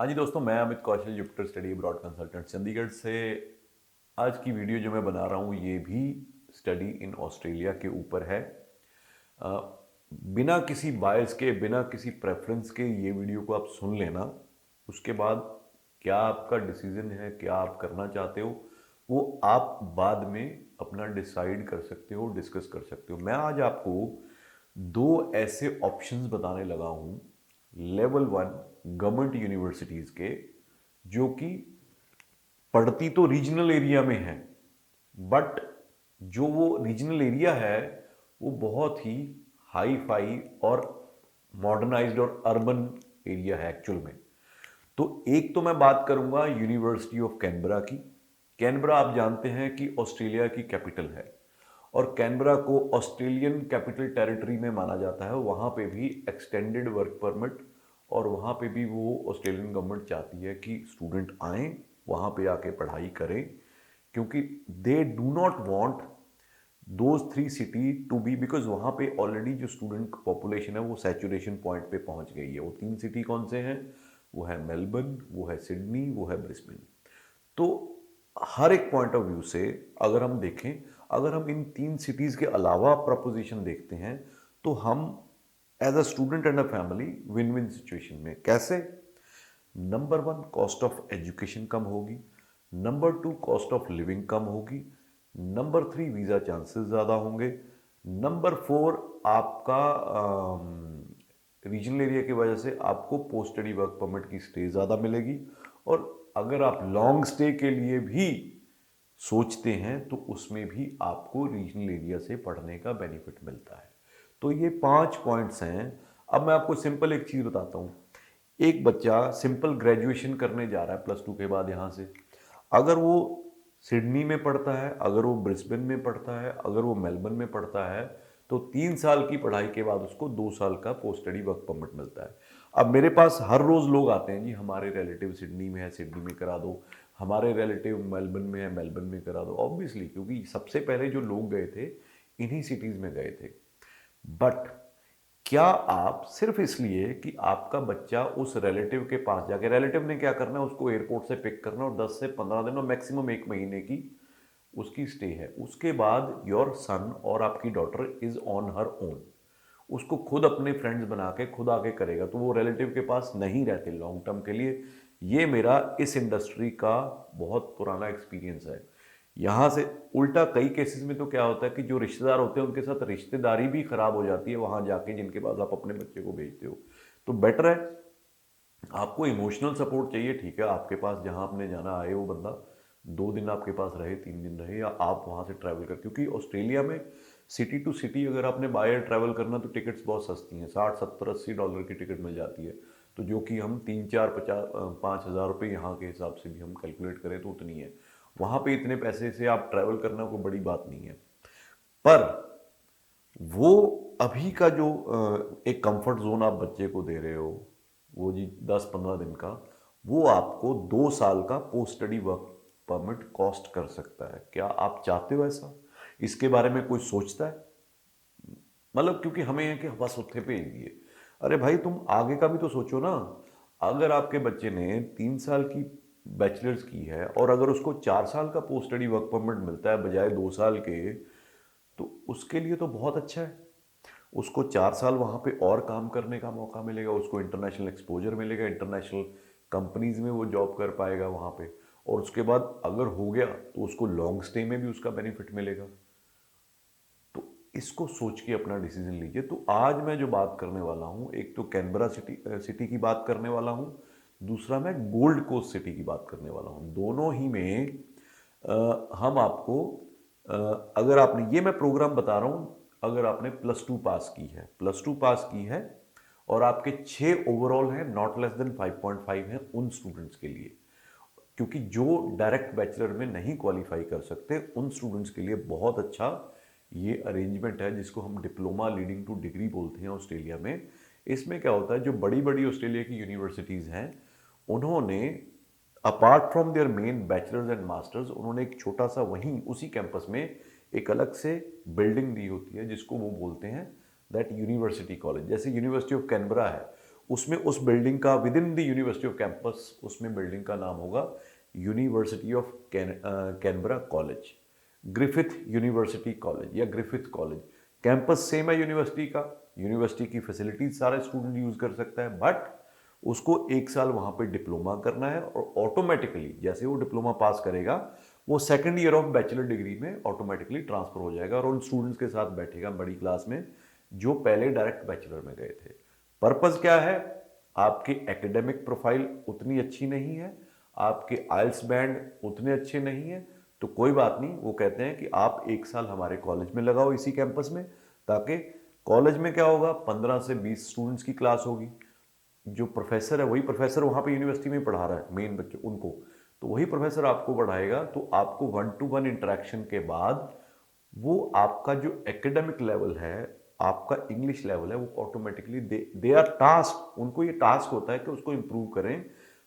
हाँ जी दोस्तों, मैं Amit Kaushal, Jupiter study abroad consultant Chandigarh से। आज की वीडियो जो मैं बना रहा हूँ ये भी स्टडी इन ऑस्ट्रेलिया के ऊपर है। अ, बिना किसी बायस के, बिना किसी प्रेफरेंस के ये वीडियो को आप सुन लेना। उसके बाद क्या आपका डिसीजन है, क्या आप करना चाहते हो, वो आप बाद में अपना डिसाइड कर सकते हो, डिस्कस कर सकते हो। मैं आज आपको दो ऐसे ऑप्शंस बताने लगा हूँ लेवल 1 गवर्नमेंट यूनिवर्सिटीज़ के, जो कि पढ़ती तो रीजनल एरिया में है, बट जो वो रीजनल एरिया है वो बहुत ही हाई फाई और मॉडर्नाइज्ड और अर्बन एरिया है एक्चुअल में। तो एक तो मैं बात करूंगा यूनिवर्सिटी ऑफ कैनबरा की। कैनबरा आप जानते हैं कि ऑस्ट्रेलिया की कैपिटल है, और कैनबरा को ऑस्ट्रेलियन कैपिटल टेरिटरी में माना जाता है। वहाँ पे भी एक्सटेंडेड वर्क परमिट, और वहाँ पे भी वो ऑस्ट्रेलियन गवर्नमेंट चाहती है कि स्टूडेंट आएँ, वहाँ पे आके पढ़ाई करें, क्योंकि they do not want those 3 city to be, because वहाँ पे ऑलरेडी जो स्टूडेंट पॉपुलेशन है वो सैचुरेशन पॉइंट पे पहुँच गई है। वो 3 सिटी कौन से हैं? वो है मेलबर्न, वो है सिडनी, वो है ब्रिस्बेन। तो हर एक पॉइंट ऑफ व्यू से अगर हम देखें, अगर हम इन 3 सिटीज़ के अलावा प्रपोजिशन देखते हैं, तो हम as a student and a family win win situation में। कैसे? नंबर 1, कॉस्ट ऑफ एजुकेशन कम होगी। नंबर 2, कॉस्ट ऑफ लिविंग कम होगी। नंबर 3, वीज़ा चांसेस ज़्यादा होंगे। नंबर 4, आपका रीजनल एरिया की वजह से आपको पोस्ट स्टडी वर्क परमिट की स्टे ज़्यादा मिलेगी। और अगर आप लॉन्ग स्टे के लिए भी सोचते हैं तो उसमें भी आपको रीजनल एरिया से पढ़ने का बेनिफिट मिलता है। तो ये 5 पॉइंट्स हैं। अब मैं आपको सिंपल एक चीज़ बताता हूँ। एक बच्चा सिंपल ग्रेजुएशन करने जा रहा है +2 के बाद यहाँ से, अगर वो सिडनी में पढ़ता है, अगर वो ब्रिस्बेन में पढ़ता है, अगर वो मेलबर्न में पढ़ता है, तो 3 साल की पढ़ाई के बाद उसको 2 साल का पोस्ट स्टडी वर्क परमिट मिलता है। अब मेरे पास हर रोज़ लोग आते हैं, जी हमारे रिलेटिव सिडनी में है, सिडनी में करा दो, हमारे रिलेटिव मेलबर्न में है, मेलबर्न में करा दो। ऑब्वियसली, क्योंकि सबसे पहले जो लोग गए थे इन्हीं सिटीज़ में गए थे। बट क्या आप सिर्फ इसलिए कि आपका बच्चा उस रिलेटिव के पास जाके, रिलेटिव ने क्या करना है, उसको एयरपोर्ट से पिक करना और 10 से 15 दिन और मैक्सिमम 1 महीने की उसकी स्टे है, उसके बाद योर सन और आपकी daughter is on her own, उसको खुद अपने फ्रेंड्स बना के खुद आके करेगा, तो वो रिलेटिव के पास नहीं रहते लॉन्ग टर्म के लिए। ये मेरा इस इंडस्ट्री का बहुत पुराना एक्सपीरियंस है। यहाँ से उल्टा कई केसेस में तो क्या होता है कि जो रिश्तेदार होते हैं उनके साथ रिश्तेदारी भी खराब हो जाती है वहाँ जाके, जिनके पास आप अपने बच्चे को भेजते हो। तो बेटर है, आपको इमोशनल सपोर्ट चाहिए, ठीक है, आपके पास जहाँ आपने जाना आए वो बंदा 2 दिन आपके पास रहे, 3 दिन रहे, या आप वहाँ से ट्रैवल कर, क्योंकि ऑस्ट्रेलिया में सिटी टू सिटी अगर आपने बाय एयर ट्रैवल करना तो टिकट्स बहुत सस्ती हैं, 60 70 80 डॉलर की टिकट मिल जाती है। तो जो कि हम 3 4 50 5 हज़ार रुपये यहाँ के हिसाब से भी हम कैलकुलेट करें तो उतनी है। वहाँ पे इतने पैसे से आप ट्रैवल करना कोई बड़ी बात नहीं है। पर वो अभी का जो एक कंफर्ट जोन आप बच्चे को दे रहे हो, वो जी 10 15 दिन का, वो आपको 2 साल का post study work permit cost कर सकता है। क्या आप चाहते हो ऐसा? इसके बारे में कोई सोचता है? मतलब क्योंकि हमें है कि बस उत्थे भेज दिए। अरे भाई, तुम आगे का भी तो सोचो ना। अगर आपके बच्चे ने 3 साल की बैचलर्स की है और अगर उसको 4 साल का पोस्ट स्टडी वर्क परमिट मिलता है बजाय 2 साल के, तो उसके लिए तो बहुत अच्छा है। उसको 4 साल वहाँ पे और काम करने का मौका मिलेगा, उसको इंटरनेशनल एक्सपोजर मिलेगा, इंटरनेशनल कंपनीज में वो जॉब कर पाएगा वहाँ पे, और उसके बाद अगर हो गया तो उसको लॉन्ग स्टे में भी उसका बेनिफिट मिलेगा। तो इसको सोच के अपना डिसीजन लीजिए। तो आज मैं जो बात करने वाला हूँ, एक तो कैनबरा सिटी की बात करने वाला हूँ, दूसरा मैं गोल्ड कोस्ट सिटी की बात करने वाला हूँ। दोनों ही में हम आपको, अगर आपने, ये मैं प्रोग्राम बता रहा हूँ, अगर आपने +2 पास की है, +2 पास की है और आपके 6 ओवरऑल हैं, नॉट लेस देन 5.5 हैं, उन स्टूडेंट्स के लिए। क्योंकि जो डायरेक्ट बैचलर में नहीं क्वालिफाई कर सकते उन स्टूडेंट्स के लिए बहुत अच्छा ये अरेंजमेंट है, जिसको हम डिप्लोमा लीडिंग टू डिग्री बोलते हैं ऑस्ट्रेलिया में। इसमें क्या होता है, जो बड़ी बड़ी ऑस्ट्रेलिया की यूनिवर्सिटीज़ हैं, उन्होंने apart from their main bachelors and masters, उन्होंने एक छोटा सा वहीं उसी कैंपस में एक अलग से बिल्डिंग दी होती है, जिसको वो बोलते हैं दैट यूनिवर्सिटी कॉलेज। जैसे यूनिवर्सिटी ऑफ कैनबरा है, उसमें उस बिल्डिंग का with in the university off campus, उसमें बिल्डिंग का नाम होगा university of Canberra college, Griffith university college या ग्रिफिथ कॉलेज। कैंपस सेम है यूनिवर्सिटी का, यूनिवर्सिटी की फैसिलिटीज सारे स्टूडेंट यूज कर सकता है, बट उसको 1 साल वहां पे डिप्लोमा करना है और ऑटोमेटिकली जैसे वो डिप्लोमा पास करेगा वो second year of bachelor degree में ऑटोमेटिकली ट्रांसफर हो जाएगा और उन स्टूडेंट्स के साथ बैठेगा बड़ी क्लास में जो पहले डायरेक्ट बैचलर में गए थे। पर्पस क्या है? आपकी एकेडमिक प्रोफाइल उतनी अच्छी नहीं है, आपके आइल्स बैंड उतने अच्छे नहीं है, तो कोई बात नहीं, वो कहते हैं कि आप 1 साल हमारे कॉलेज में लगाओ इसी कैंपस में, ताकि कॉलेज में क्या होगा 15 से 20 स्टूडेंट्स की क्लास होगी, जो प्रोफेसर है वही प्रोफेसर वहाँ पे यूनिवर्सिटी में पढ़ा रहा है मेन बच्चे उनको, तो वही प्रोफेसर आपको पढ़ाएगा, तो आपको 1-to-1 इंटरेक्शन के बाद वो आपका जो एकेडमिक लेवल है, आपका इंग्लिश लेवल है, वो ऑटोमेटिकली दे आर टास्क, उनको ये टास्क होता है कि उसको इम्प्रूव करें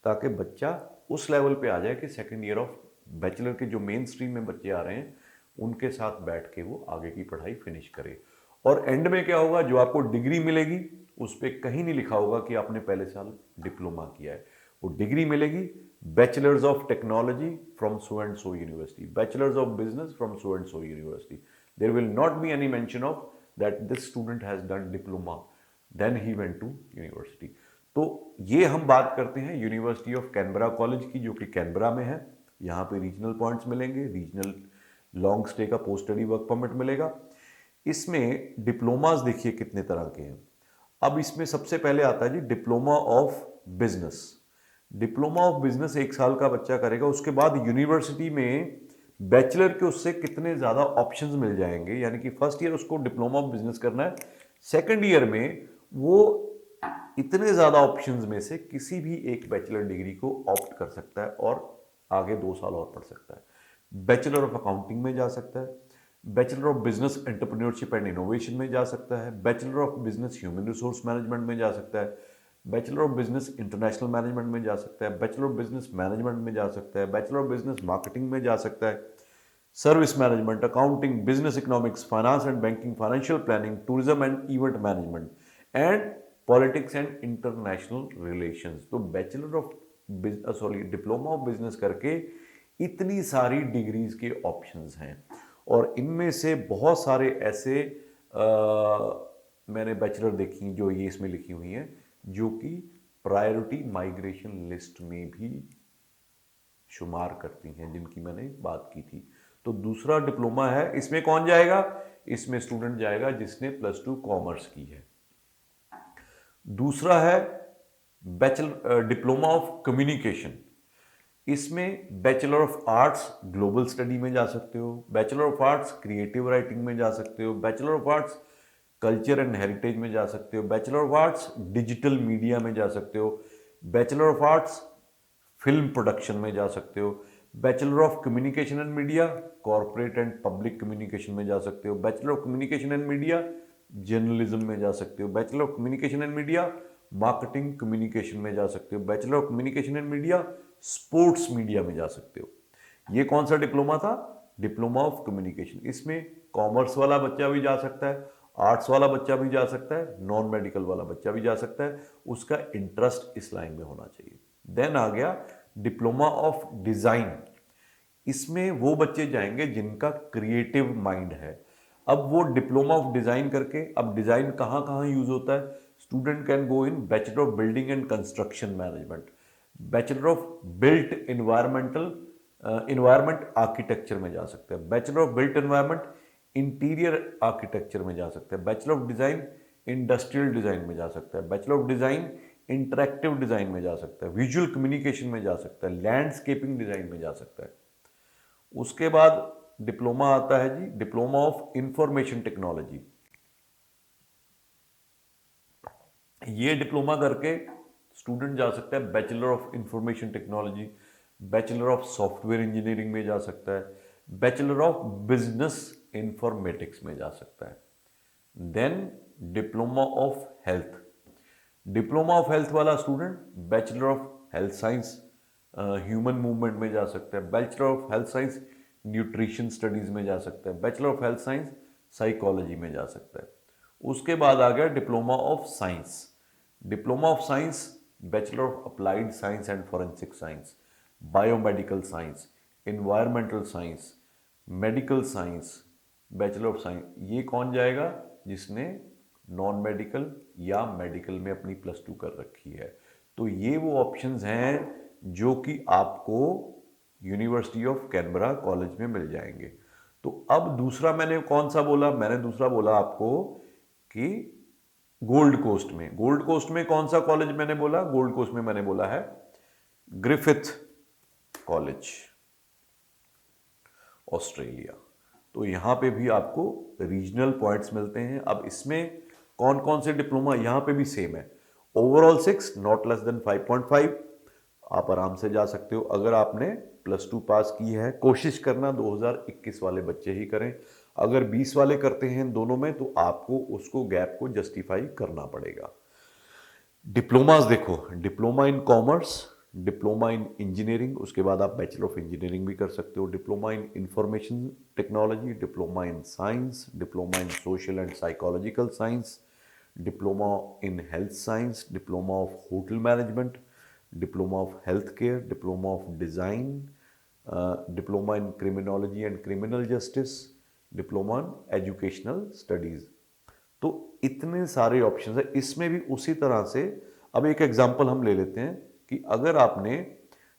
ताकि बच्चा उस लेवल पे आ जाए कि सेकेंड ईयर ऑफ बैचलर के जो मेन स्ट्रीम में बच्चे आ रहे हैं उनके साथ बैठ के वो आगे की पढ़ाई फिनिश करे। और एंड में क्या होगा, जो आपको डिग्री मिलेगी उस पर कहीं नहीं लिखा होगा कि आपने पहले साल डिप्लोमा किया है, वो डिग्री मिलेगी bachelors of technology from so and so university, bachelors of business from so and so university. There will not be any mention of that this student has done diploma then he went to university. तो ये हम बात करते हैं university of Canberra college की, जो कि Canberra में है। यहाँ पे रीजनल पॉइंट्स मिलेंगे, रीजनल लॉन्ग स्टे का पोस्ट स्टडी वर्क परमिट मिलेगा। इसमें डिप्लोमास देखिए कितने तरह के हैं। अब इसमें सबसे पहले आता है G diploma of business. Diploma of business 1 साल का बच्चा करेगा, उसके बाद यूनिवर्सिटी में बैचलर के उससे कितने ज़्यादा ऑप्शंस मिल जाएंगे, यानी कि फर्स्ट ईयर उसको डिप्लोमा ऑफ बिजनेस करना है, सेकंड ईयर में वो इतने ज़्यादा ऑप्शंस में से किसी भी एक बैचलर डिग्री को ऑप्ट कर सकता है और आगे 2 साल और पढ़ सकता है। बैचलर ऑफ अकाउंटिंग में जा सकता है, bachelor of business entrepreneurship and innovation में जा सकता है, bachelor of business human resource management में जा सकता है, bachelor of business international management में जा सकता है, बैचलर ऑफ बिजनेस मैनेजमेंट में जा सकता है, बैचलर ऑफ बिजनेस मार्केटिंग में जा सकता है, service management, accounting, business economics, finance and banking, financial planning, tourism and event management and politics and international relations. तो bachelor of diploma of business करके इतनी सारी डिग्रीज के ऑप्शंस हैं और इनमें से बहुत सारे ऐसे मैंने बैचलर देखी जो ये इसमें लिखी हुई हैं जो कि प्रायोरिटी माइग्रेशन लिस्ट में भी शुमार करती हैं, जिनकी मैंने बात की थी। तो दूसरा डिप्लोमा है, इसमें कौन जाएगा? इसमें स्टूडेंट जाएगा जिसने +2 कॉमर्स की है। दूसरा है बैचलर डिप्लोमा ऑफ कम्युनिकेशन। इसमें bachelor of arts global study में जा सकते हो, bachelor of arts creative writing में जा सकते हो, bachelor of arts culture and heritage में जा सकते हो, bachelor of arts digital media में जा सकते हो, bachelor of arts film production में जा सकते हो, bachelor of communication and media corporate and public communication में जा सकते हो, bachelor of communication and media journalism में जा सकते हो, bachelor of communication and media marketing communication में जा सकते हो, bachelor of communication and media sports media में जा सकते हो। ये कौन सा डिप्लोमा था? Diploma of communication. इसमें कॉमर्स वाला बच्चा भी जा सकता है, आर्ट्स वाला बच्चा भी जा सकता है, नॉन मेडिकल वाला बच्चा भी जा सकता है, उसका इंटरेस्ट इस लाइन में होना चाहिए। देन आ गया डिप्लोमा ऑफ डिजाइन। इसमें वो बच्चे जाएंगे जिनका क्रिएटिव माइंड है। अब वो डिप्लोमा ऑफ डिजाइन करके, अब डिजाइन कहाँ कहाँ यूज होता है? Student can go in bachelor of building and construction management, bachelor of built environment architecture में जा सकते हैं, bachelor of built environment interior architecture में जा सकते हैं, bachelor of design industrial design में जा सकता है, bachelor of design interactive design में जा सकता है, विजुअल कम्युनिकेशन में जा सकता है, लैंडस्केपिंग डिजाइन में जा सकता है। उसके बाद डिप्लोमा आता है G diploma of information technology. ये डिप्लोमा करके स्टूडेंट जा सकता है bachelor of information technology, bachelor of software engineering में जा सकता है, बैचलर ऑफ बिजनेस इंफॉर्मेटिक्स में जा सकता है। Then diploma of health. Diploma of health वाला student bachelor of health science human movement में जा सकता है, bachelor of health science nutrition studies में जा सकता है, bachelor of health science psychology में जा सकता है। उसके बाद आ गया diploma of science. Diploma of science, bachelor of applied science and forensic science, biomedical science, environmental science, medical science, bachelor of science, ये कौन जाएगा? जिसने नॉन मेडिकल या मेडिकल में अपनी +2 कर रखी है। तो ये वो ऑप्शंस हैं जो कि आपको यूनिवर्सिटी ऑफ कैनबरा कॉलेज में मिल जाएंगे। तो अब दूसरा मैंने कौन सा बोला? मैंने दूसरा बोला आपको कि गोल्ड कोस्ट में। गोल्ड कोस्ट में कौन सा कॉलेज मैंने बोला? गोल्ड कोस्ट में मैंने बोला है ग्रिफिथ कॉलेज, ऑस्ट्रेलिया। तो यहां पे भी आपको रीजनल पॉइंट्स मिलते हैं। अब इसमें कौन कौन से डिप्लोमा, यहां पे भी सेम है, ओवरऑल 6 नॉट लेस देन 5.5। आप आराम से जा सकते हो। अगर आपने +2 पास की है, कोशिश करना 2021 वाले बच्चे ही करें। अगर 20 वाले करते हैं दोनों में तो आपको उसको गैप को जस्टिफाई करना पड़ेगा। डिप्लोमास देखो, diploma in commerce, diploma in engineering, उसके बाद आप बैचलर ऑफ इंजीनियरिंग भी कर सकते हो, diploma in information technology, diploma in science, diploma in social and psychological science, diploma in health science, diploma of hotel management, diploma of health care, diploma of design, diploma in criminology and criminal justice, diploma in educational studies. तो इतने सारे options है। इसमें भी उसी तरह से अब एक एग्जांपल हम ले लेते हैं कि अगर आपने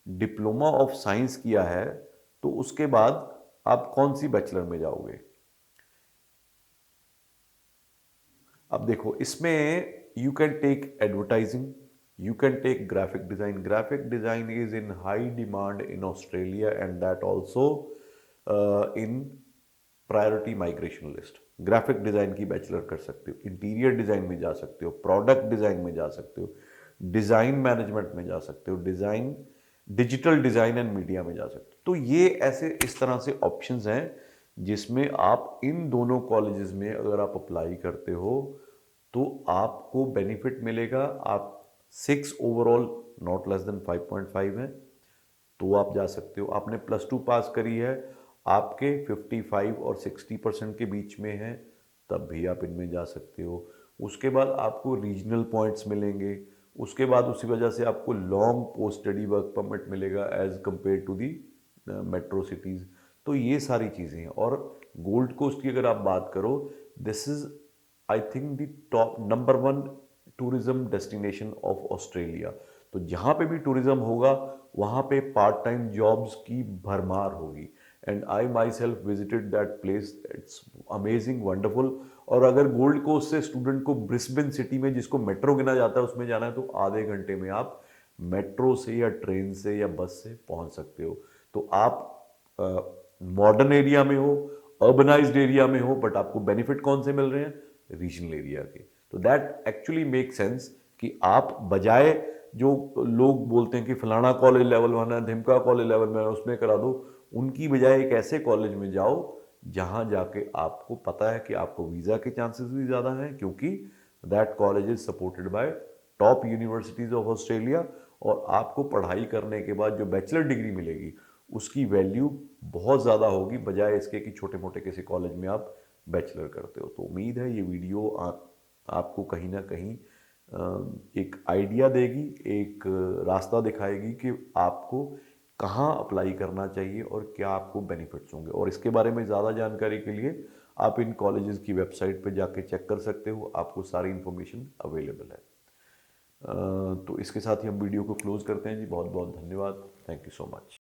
डिप्लोमा ऑफ साइंस किया है तो उसके बाद आप कौन सी बैचलर में जाओगे? अब देखो, इसमें you can take advertising, you can take graphic design. Graphic design is in high demand in Australia and that also in priority migration list. Graphic design की बैचलर कर सकते हो, इंटीरियर डिजाइन में जा सकते हो, प्रोडक्ट डिजाइन में जा सकते हो, डिजाइन मैनेजमेंट में जा सकते हो, design, digital design and media में जा सकते हो। तो ये ऐसे इस तरह से ऑप्शंस हैं जिसमें आप इन दोनों कॉलेजेस में अगर आप अप्लाई करते हो तो आपको बेनिफिट मिलेगा। आप 6 ओवरऑल नॉट लेस देन 5.5 है तो आप जा सकते हो। आपने +2 पास करी है, आपके 55 और 60% के बीच में है, तब भी आप इनमें जा सकते हो। उसके बाद आपको रीजनल पॉइंट्स मिलेंगे, उसके बाद उसी वजह से आपको long post study work permit मिलेगा as compare to the metro cities. तो ये सारी चीज़ें हैं। और गोल्ड कोस्ट की अगर आप बात करो, this is I think the top number 1 tourism destination of Australia. तो जहाँ पे भी टूरिज्म होगा वहाँ पे पार्ट टाइम जॉब्स की भरमार होगी। And I my self visited that place, it's amazing, wonderful. और अगर गोल्ड कोस्ट से स्टूडेंट को ब्रिस्बेन सिटी में, जिसको मेट्रो गिना जाता है, उसमें जाना है तो आधे घंटे में आप मेट्रो से या ट्रेन से या बस से पहुंच सकते हो। तो आप मॉडर्न एरिया में हो, अर्बनाइज्ड एरिया में हो, बट आपको बेनिफिट कौन से मिल रहे हैं? रीजनल एरिया के। तो दैट एक्चुअली मेक सेंस कि आप बजाय जो लोग बोलते हैं कि फलाना कॉलेज लेवल 1 है, धिमका कॉलेज लेवल में है, उसमें करा दो, उनकी बजाय एक ऐसे कॉलेज में जाओ जहां जाके आपको पता है कि आपको वीज़ा के चांसेस भी ज़्यादा हैं, क्योंकि that college is supported by top universities of Australia. और आपको पढ़ाई करने के बाद जो बैचलर डिग्री मिलेगी उसकी वैल्यू बहुत ज़्यादा होगी, बजाय इसके कि छोटे मोटे किसी कॉलेज में आप बैचलर करते हो। तो उम्मीद है ये वीडियो आपको कहीं ना कहीं एक आइडिया देगी, एक रास्ता दिखाएगी कि आपको कहाँ अप्लाई करना चाहिए और क्या आपको बेनिफिट्स होंगे। और इसके बारे में ज़्यादा जानकारी के लिए आप इन कॉलेजेस की वेबसाइट पर जाके चेक कर सकते हो, आपको सारी इन्फॉर्मेशन अवेलेबल है। तो इसके साथ ही हम वीडियो को क्लोज करते हैं जी। बहुत बहुत धन्यवाद। Thank you so much.